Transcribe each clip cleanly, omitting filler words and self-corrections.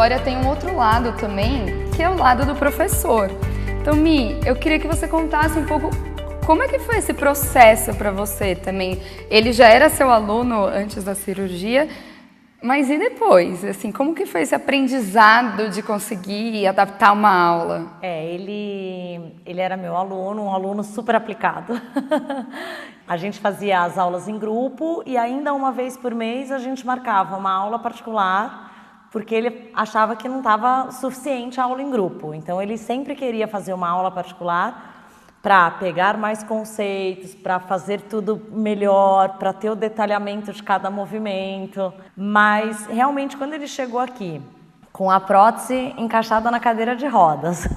história tem um outro lado também, que é o lado do professor. Então, Mi, eu queria que você contasse um pouco como é que foi esse processo para você também. Ele já era seu aluno antes da cirurgia, mas e depois? Assim, como que foi esse aprendizado de conseguir adaptar uma aula? Ele era meu aluno, um aluno super aplicado. A gente fazia as aulas em grupo e ainda uma vez por mês a gente marcava uma aula particular, porque ele achava que não estava suficiente a aula em grupo. Então ele sempre queria fazer uma aula particular para pegar mais conceitos, para fazer tudo melhor, para ter o detalhamento de cada movimento. Mas, realmente, quando ele chegou aqui, com a prótese encaixada na cadeira de rodas,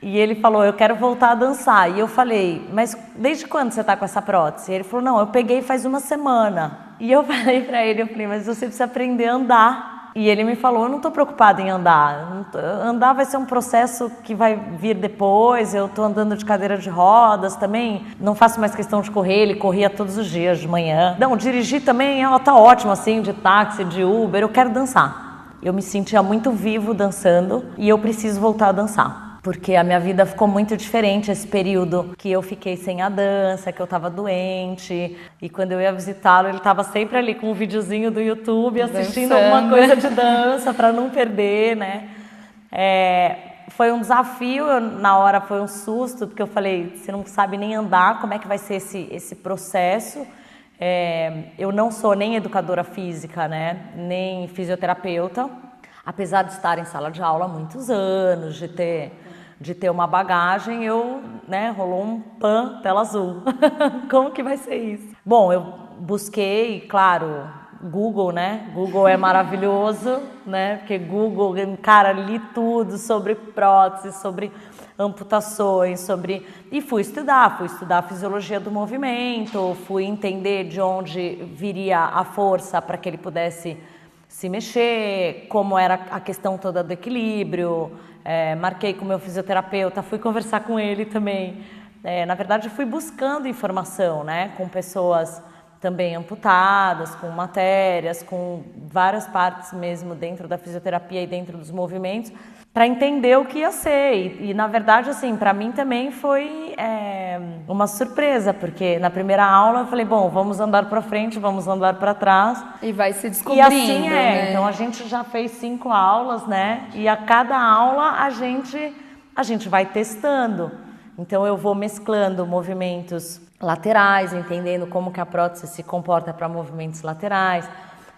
e ele falou, eu quero voltar a dançar. E eu falei, mas desde quando você está com essa prótese? E ele falou, não, eu peguei faz uma semana. E eu falei para ele, mas você precisa aprender a andar. E ele me falou, eu não estou preocupada em andar. Andar vai ser um processo que vai vir depois, eu estou andando de cadeira de rodas também, não faço mais questão de correr, ele corria todos os dias de manhã. Não, dirigir também, ela tá ótima assim, de táxi, de Uber, eu quero dançar. Eu me sentia muito vivo dançando e eu preciso voltar a dançar. Porque a minha vida ficou muito diferente esse período que eu fiquei sem a dança, que eu estava doente. E quando eu ia visitá-lo, ele estava sempre ali com um videozinho do YouTube, assistindo alguma coisa de dança para não perder, né? Foi um desafio, na hora foi um susto, porque eu falei, você não sabe nem andar, como é que vai ser esse processo? Eu não sou nem educadora física, né? Nem fisioterapeuta, apesar de estar em sala de aula há muitos anos, de ter uma bagagem, rolou um tela azul. Como que vai ser isso? Bom, eu busquei, claro, Google, né? Google é maravilhoso, né? Porque Google, cara, li tudo sobre prótese, sobre amputações, e fui estudar a fisiologia do movimento, fui entender de onde viria a força para que ele pudesse se mexer, como era a questão toda do equilíbrio, marquei com o meu fisioterapeuta, fui conversar com ele também. Na verdade, fui buscando informação, né, com pessoas também amputadas, com matérias, com várias partes mesmo dentro da fisioterapia e dentro dos movimentos, para entender o que ia ser. E na verdade, assim, para mim também foi uma surpresa, porque na primeira aula eu falei, bom, vamos andar para frente, vamos andar para trás. E vai se descobrindo, e assim né? Então a gente já fez 5 aulas, né? E a cada aula a gente vai testando. Então eu vou mesclando movimentos laterais, entendendo como que a prótese se comporta para movimentos laterais,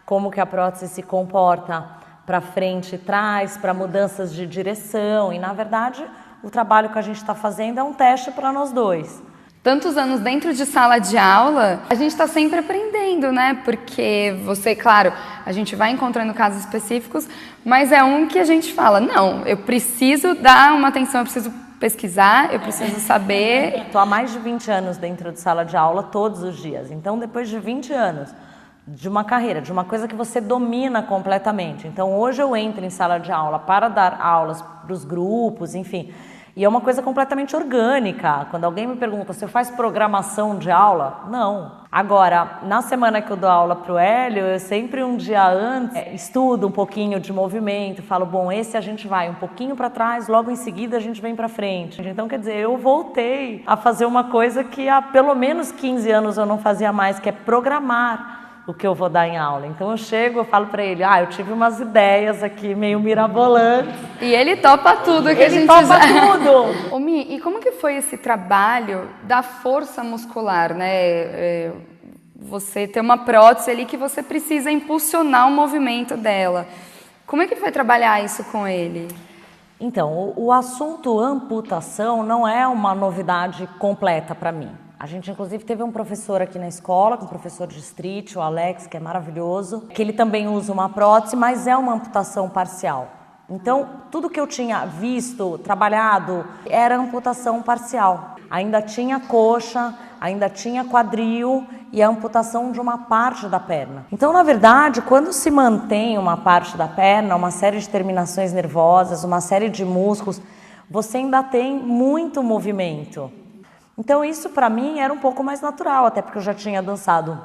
como que a prótese se comporta para frente e trás, para mudanças de direção. E, na verdade, o trabalho que a gente está fazendo é um teste para nós dois. Tantos anos dentro de sala de aula, a gente está sempre aprendendo, né? Porque você, claro, a gente vai encontrando casos específicos, mas é um que a gente fala, não, eu preciso dar uma atenção, eu preciso pesquisar, eu preciso saber. Estou há mais de 20 anos dentro de sala de aula todos os dias. Então, depois de 20 anos de uma carreira, de uma coisa que você domina completamente. Então, hoje eu entro em sala de aula para dar aulas para os grupos, enfim. E é uma coisa completamente orgânica. Quando alguém me pergunta, você faz programação de aula? Não. Agora, na semana que eu dou aula para o Hélio, eu sempre um dia antes estudo um pouquinho de movimento, falo, bom, esse a gente vai um pouquinho para trás, logo em seguida a gente vem para frente. Então, quer dizer, eu voltei a fazer uma coisa que há pelo menos 15 anos eu não fazia mais, que é programar o que eu vou dar em aula. Então eu chego, eu falo para ele, eu tive umas ideias aqui meio mirabolantes. E ele topa tudo que a gente topa tudo. Ô, Mi, e como que foi esse trabalho da força muscular, né? Você ter uma prótese ali que você precisa impulsionar o movimento dela. Como é que foi trabalhar isso com ele? Então, o assunto amputação não é uma novidade completa para mim. A gente, inclusive, teve um professor aqui na escola, um professor de street, o Alex, que é maravilhoso, que ele também usa uma prótese, mas é uma amputação parcial. Então, tudo que eu tinha visto, trabalhado, era amputação parcial. Ainda tinha coxa, ainda tinha quadril e a amputação de uma parte da perna. Então, na verdade, quando se mantém uma parte da perna, uma série de terminações nervosas, uma série de músculos, você ainda tem muito movimento. Então isso para mim era um pouco mais natural, até porque eu já tinha dançado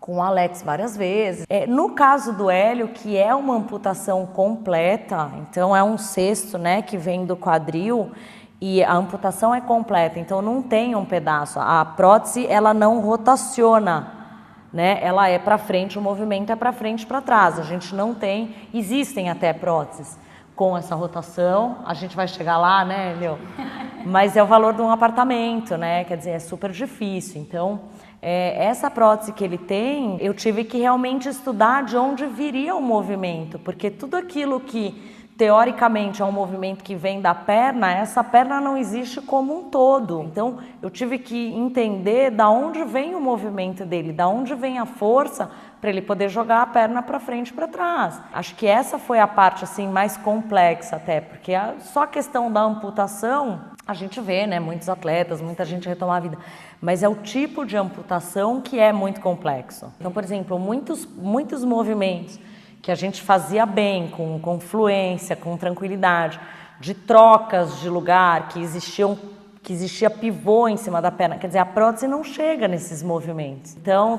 com o Alex várias vezes. No caso do Hélio, que é uma amputação completa, então é um cesto, né, que vem do quadril, e a amputação é completa, então não tem um pedaço. A prótese, ela não rotaciona, né? Ela é para frente, o movimento é para frente e para trás. A gente não tem, existem até próteses com essa rotação, a gente vai chegar lá, né, Leo? Mas é o valor de um apartamento, né? Quer dizer, é super difícil. Então, essa prótese que ele tem, eu tive que realmente estudar de onde viria o movimento, porque tudo aquilo que teoricamente é um movimento que vem da perna, essa perna não existe como um todo. Então, eu tive que entender da onde vem o movimento dele, da onde vem a força para ele poder jogar a perna para frente e para trás. Acho que essa foi a parte assim mais complexa até, porque só a questão da amputação, a gente vê, né, muitos atletas, muita gente retomar a vida, mas é o tipo de amputação que é muito complexo. Então, por exemplo, muitos movimentos que a gente fazia bem, com fluência, com tranquilidade, de trocas de lugar, que existia pivô em cima da perna. Quer dizer, a prótese não chega nesses movimentos. Então,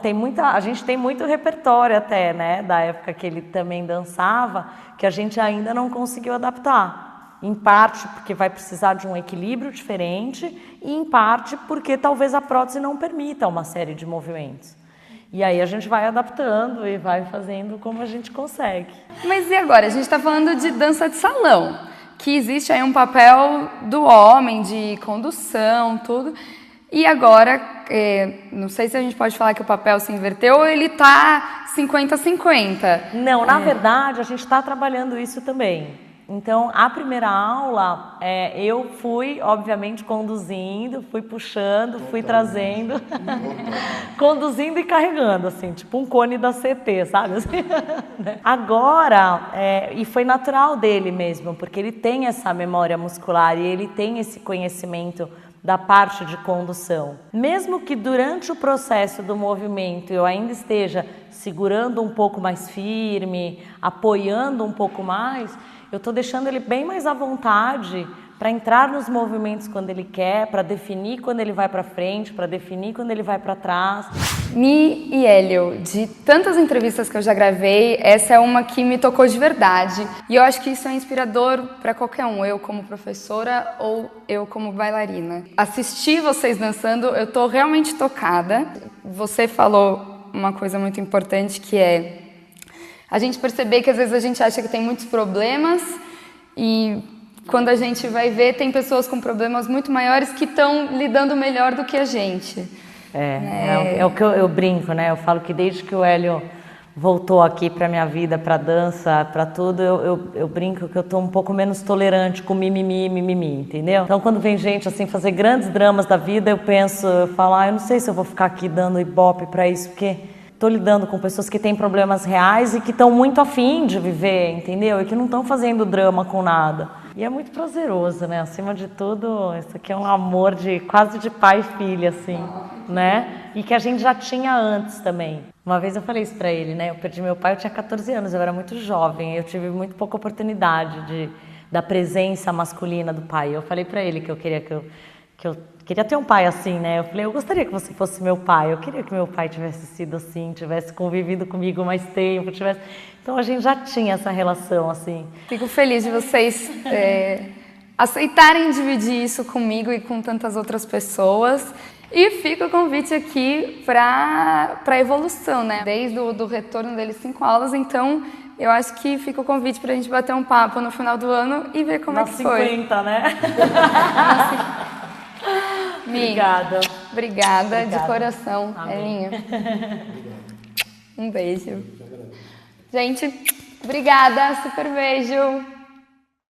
a gente tem muito repertório até, né, da época que ele também dançava, que a gente ainda não conseguiu adaptar. Em parte porque vai precisar de um equilíbrio diferente e em parte porque talvez a prótese não permita uma série de movimentos. E aí a gente vai adaptando e vai fazendo como a gente consegue. Mas e agora? A gente está falando de dança de salão, que existe aí um papel do homem de condução, tudo. E agora, não sei se a gente pode falar que o papel se inverteu ou ele está 50-50. Não, na verdade a gente está trabalhando isso também. Então, a primeira aula, eu fui, obviamente, conduzindo, fui puxando, fui trazendo, conduzindo e carregando, assim, tipo um cone da CT, sabe? Assim, né? Agora, e foi natural dele mesmo, porque ele tem essa memória muscular e ele tem esse conhecimento da parte de condução. Mesmo que durante o processo do movimento eu ainda esteja segurando um pouco mais firme, apoiando um pouco mais, eu estou deixando ele bem mais à vontade para entrar nos movimentos quando ele quer, para definir quando ele vai para frente, para definir quando ele vai para trás. Mi e Hélio, de tantas entrevistas que eu já gravei, essa é uma que me tocou de verdade. E eu acho que isso é inspirador para qualquer um, eu como professora ou eu como bailarina. Assistir vocês dançando, eu estou realmente tocada. Você falou uma coisa muito importante que é a gente perceber que às vezes a gente acha que tem muitos problemas e quando a gente vai ver tem pessoas com problemas muito maiores que estão lidando melhor do que a gente. É o que eu brinco, né? Eu falo que desde que o Hélio voltou aqui para minha vida, para dança, para tudo, eu brinco que eu tô um pouco menos tolerante com mimimi, entendeu? Então quando vem gente assim fazer grandes dramas da vida, eu falo, eu não sei se eu vou ficar aqui dando ibope para isso, porque estou lidando com pessoas que têm problemas reais e que estão muito afim de viver, entendeu? E que não estão fazendo drama com nada. E é muito prazeroso, né? Acima de tudo, isso aqui é um amor quase de pai e filha, assim, né? E que a gente já tinha antes também. Uma vez eu falei isso pra ele, né? Eu perdi meu pai, eu tinha 14 anos, eu era muito jovem, eu tive muito pouca oportunidade da presença masculina do pai. Eu falei pra ele que eu queria ter um pai assim, né? Eu falei, eu gostaria que você fosse meu pai. Eu queria que meu pai tivesse sido assim, tivesse convivido comigo mais tempo, Então a gente já tinha essa relação, assim. Fico feliz de vocês aceitarem dividir isso comigo e com tantas outras pessoas. E fica o convite aqui para a evolução, né? Desde o retorno deles 5 aulas, então eu acho que fica o convite para a gente bater um papo no final do ano e ver como é que foi. 50, né? Obrigada de coração, Elinho. Um beijo. Gente, obrigada, super beijo.